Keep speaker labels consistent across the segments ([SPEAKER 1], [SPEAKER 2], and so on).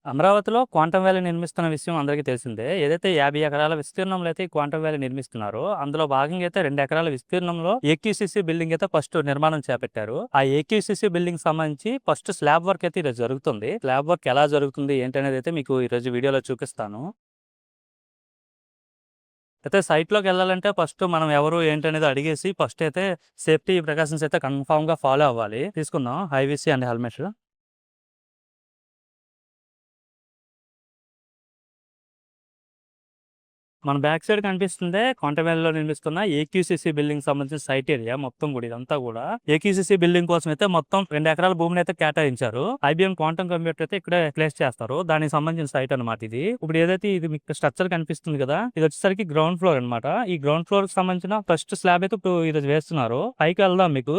[SPEAKER 1] అమరావతిలో quantum valley నిర్మిస్తున్న విషయం అందరికీ తెలిసిందే. ఏదైతే 50 ఎకరాల విస్తీర్ణంలో అయితే ఈ క్వాంటమ్ వ్యాలీ నిర్మిస్తున్నారో, అందులో భాగంగా అయితే 2 ఎకరాల విస్తీర్ణంలో ఏక్యూసీసీ బిల్డింగ్ అయితే ఫస్ట్ నిర్మాణం చేపట్టారు. ఆ ఏక్యూసీసీ బిల్డింగ్ సంబంధించి ఫస్ట్ స్లాబ్ వర్క్ అయితే ఈరోజు జరుగుతుంది. స్లాబ్ వర్క్ ఎలా జరుగుతుంది ఏంటనేది అయితే మీకు ఈరోజు వీడియోలో చూపిస్తాను. అయితే సైట్‌లోకెళ్ళాలంటే ఫస్ట్ మనం ఎవరు ఏంటనేది అడిగేసి ఫస్ట్ అయితే సేఫ్టీ ప్రికాషన్స్ అయితే కన్ఫర్మ్‌గా ఫాలో అవ్వాలి. తీసుకుందాం హైవీసీ అండ్ హెల్మెట్స్. మన బ్యాక్ సైడ్ కనిపిస్తుందే కొంటవేలలో నిర్మిస్తున్న ఏక్యూసీసీ బిల్డింగ్ సంబంధించిన సైట్ ఏరియా మొత్తం కూడా ఇదంతా కూడా ఏక్యూసీసీ బిల్డింగ్ కోసం అయితే మొత్తం 2 ఎకరాల భూమిని అయితే కేటాయించారు. ఐబీఎం క్వాంటమ్ కంప్యూటర్ అయితే ఇక్కడే ప్లేస్ చేస్తారు. దానికి సంబంధించిన సైట్ అనమాట ఇది. ఇప్పుడు ఏదైతే ఇది మీకు స్ట్రక్చర్ కనిపిస్తుంది కదా, ఇది వచ్చేసరికి గ్రౌండ్ ఫ్లోర్ అనమాట. ఈ గ్రౌండ్ ఫ్లోర్ కి సంబంధించిన ఫస్ట్ స్లాబ్ అయితే ఇప్పుడు ఈరోజు వేస్తున్నారు. పైకి వెళ్దాం మీకు.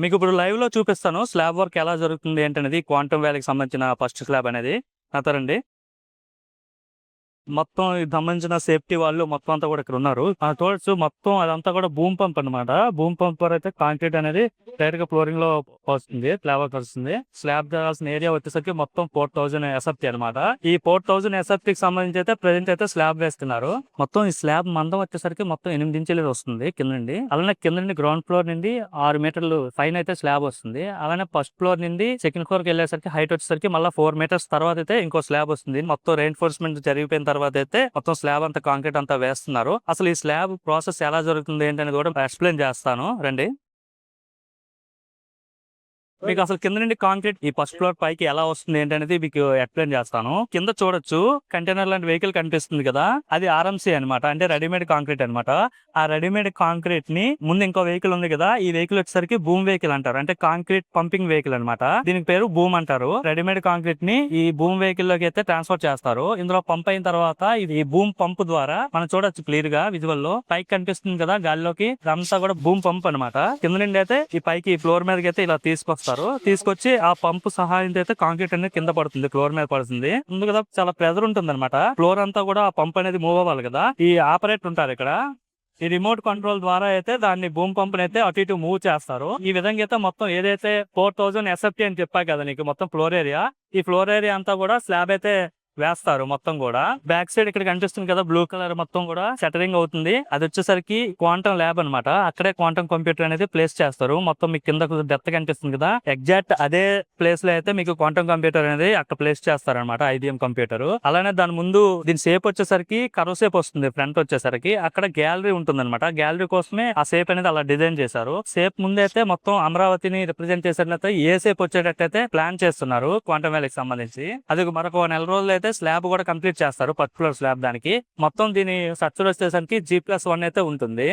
[SPEAKER 1] మీకు ఇప్పుడు లైవ్ లో చూపిస్తాను స్లాబ్ వర్క్ ఎలా జరుగుతుంది ఏంటనేది, క్వాంటమ్ వ్యాలీకి సంబంధించిన ఫస్ట్ స్లాబ్ అనేది. నాతో రండి. మొత్తం ఇది సంబంధించిన సేఫ్టీ వాళ్ళు మొత్తం అంతా కూడా ఇక్కడ ఉన్నారు. చూడొచ్చు మొత్తం అదంతా కూడా బూమ్ పంప్ అనమాట. బూమ్ పంప్ అయితే కాంక్రీట్ అనేది డైరెక్ట్ గా ఫ్లోరింగ్ లో వస్తుంది, ఫ్లేవర్ వస్తుంది. స్లాబ్ చేయాల్సిన ఏరియా వచ్చేసరికి మొత్తం 4000 ఎస్ఎఫ్టీ అనమాట. ఈ 4000 ఎస్ఎఫ్టీ కి సంబంధించి అయితే ప్రెసెంట్ అయితే స్లాబ్ వేస్తున్నారు. మొత్తం ఈ స్లాబ్ మందం వచ్చేసరికి మొత్తం 8 ఇంచులు వస్తుంది కింద నుండి. అలానే కింద నుండి గ్రౌండ్ ఫ్లోర్ నుండి 6 మీటర్లు పైన అయితే స్లాబ్ వస్తుంది. అలానే ఫస్ట్ ఫ్లోర్ నుండి సెకండ్ ఫ్లోర్ కి వెళ్ళేసరికి హైట్ వచ్చేసరికి మళ్ళీ 4 మీటర్స్ తర్వాత అయితే ఇంకో స్లాబ్ వస్తుంది. మొత్తం రెయిన్ఫోర్స్మెంట్ జరిగిపోయిన తర్వాత అయితే మొత్తం స్లాబ్ అంతా కాంక్రీట్ అంతా వేస్తున్నారు. అసలు ఈ స్లాబ్ ప్రాసెస్ ఎలా జరుగుతుంది ఏంటనేది కూడా ఎక్స్ప్లెయిన్ చేస్తాను రండి. మీకు అసలు కింద నుండి కాంక్రీట్ ఈ ఫస్ట్ ఫ్లోర్ పైకి ఎలా వస్తుంది ఏంటనేది మీకు ఎక్స్ప్లెయిన్ చేస్తాను. కింద చూడొచ్చు కంటైనర్ లాంటి వెహికల్ కనిపిస్తుంది కదా, అది ఆర్ఎంసీ అనమాట, అంటే రెడీమేడ్ కాంక్రీట్ అనమాట. ఆ రెడీమేడ్ కాంక్రీట్ ని ముందు ఇంకో వెహికల్ ఉంది కదా, ఈ వెహికల్ వచ్చేసరికి బూమ్ వెహికల్ అంటారు, అంటే కాంక్రీట్ పంపింగ్ వెహికల్ అనమాట. దీనికి పేరు బూమ్ అంటారు. రెడీమేడ్ కాంక్రీట్ ని ఈ బూమ్ వెహికల్ లోకి అయితే ట్రాన్స్ఫర్ చేస్తారు. ఇందులో పంప్ అయిన తర్వాత ఇది బూమ్ పంప్ ద్వారా మనం చూడొచ్చు క్లియర్ గా విజువల్ లో. పైకి కనిపిస్తుంది కదా గాలిలోకి, ఇదంతా కూడా బూమ్ పంప్ అనమాట. కింద నుండి అయితే ఈ పైకి ఫ్లోర్ మీదకి అయితే ఇలా తీసుకొస్తారు. తీసుకొచ్చి ఆ పంపు సహాయంతో అయితే కాంక్రీట్ అనేది కింద పడుతుంది, ఫ్లోర్ మీద పడుతుంది. ముందు కదా చాలా ప్రెజర్ ఉంటుంది అనమాట. ఫ్లోర్ అంతా కూడా ఆ పంప్ అనేది మూవ్ అవ్వాలి కదా. ఈ ఆపరేటర్ ఉంటారు ఇక్కడ, ఈ రిమోట్ కంట్రోల్ ద్వారా అయితే దాన్ని బూమ్ పంప్ అయితే అటు ఇటు మూవ్ చేస్తారు. ఈ విధంగా అయితే మొత్తం ఏదైతే 4000 ఎస్ఎఫ్టీ అని చెప్పా కదా నీకు, మొత్తం ఫ్లోర్ ఏరియా, ఈ ఫ్లోర్ ఏరియా అంతా కూడా స్లాబ్ అయితే వేస్తారు మొత్తం కూడా. బ్యాక్ సైడ్ ఇక్కడ కనిపిస్తుంది కదా బ్లూ కలర్, మొత్తం కూడా షట్టరింగ్ అవుతుంది. అది వచ్చేసరికి క్వాంటమ్ ల్యాబ్ అనమాట. అక్కడే క్వాంటమ్ కంప్యూటర్ అనేది ప్లేస్ చేస్తారు. మొత్తం మీకు కింద డెప్త్ కనిపిస్తుంది కదా, ఎగ్జాక్ట్ అదే ప్లేస్ లో అయితే మీకు క్వాంటమ్ కంప్యూటర్ అనేది అక్కడ ప్లేస్ చేస్తారు అనమాట, ఐబిఎం కంప్యూటర్. అలానే దాని ముందు దీని షేప్ వచ్చేసరికి కర్వ్ షేప్ వస్తుంది. ఫ్రంట్ వచ్చేసరికి అక్కడ గ్యాలరీ ఉంటుంది అనమాట. గ్యాలరీ కోసమే ఆ షేప్ అనేది అలా డిజైన్ చేశారు. షేప్ ముందైతే మొత్తం అమరావతిని రిప్రజెంట్ చేసినట్లయితే ఏ షేప్ వచ్చేటట్టయితే ప్లాన్ చేస్తున్నారు క్వాంటమ్ వ్యాలీకి సంబంధించి. అది మరొక నెల రోజులు అయితే స్లాబ్ కూడా కంప్లీట్ చేస్తారు, ఫస్ట్ ఫ్లోర్ స్లాబ్. దానికి మొత్తం దీని స్ట్రక్చర్ వచ్చేసరికి G+1 అయితే ఉంటుంది.